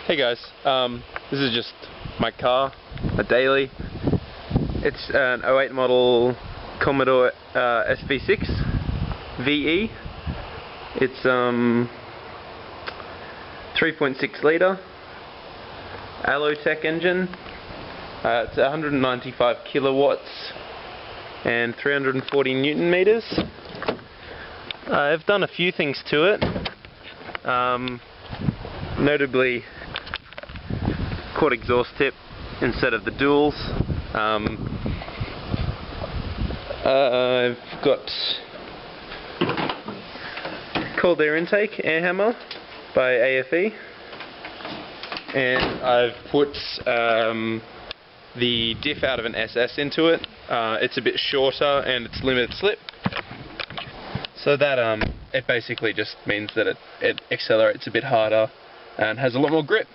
Hey guys, this is just my car, a daily. It's an 08 model Commodore SV6 VE. It's 3.6 litre Allotech engine. It's 195 kilowatts and 340 newton meters. I've done a few things to it, notably quad exhaust tip instead of the duals. I've got cold air intake air hammer by AFE, and I've put the diff out of an SS into it. It's a bit shorter and it's limited slip, so that it basically just means that it accelerates a bit harder and has a lot more grip.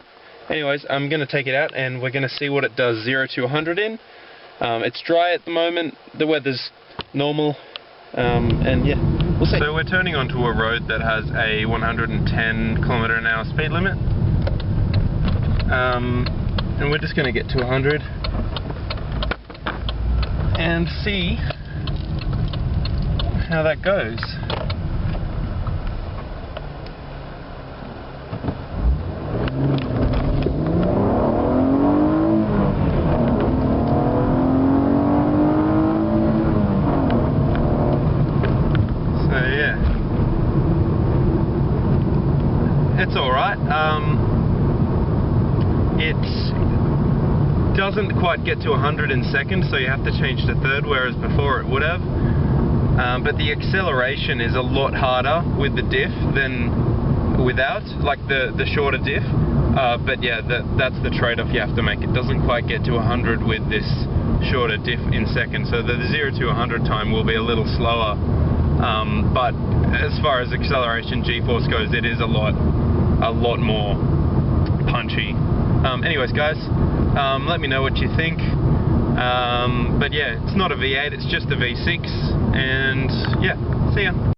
Anyways, I'm going to take it out and we're going to see what it does 0 to 100 in. It's dry at the moment, the weather's normal, and yeah, we'll see. So we're turning onto a road that has a 110 km/h speed limit, and we're just going to get to 100 and see how that goes. It's alright. It doesn't quite get to 100 in seconds, so you have to change to third, whereas before it would have. But the acceleration is a lot harder with the diff than without, like the shorter diff. But yeah, that's the trade-off you have to make. It doesn't quite get to 100 with this shorter diff in seconds, so the 0 to 100 time will be a little slower. But as far as acceleration G-force goes, it is a lot more punchy. Anyways guys, let me know what you think. But yeah, it's not a V8, it's just a V6, and yeah, see ya.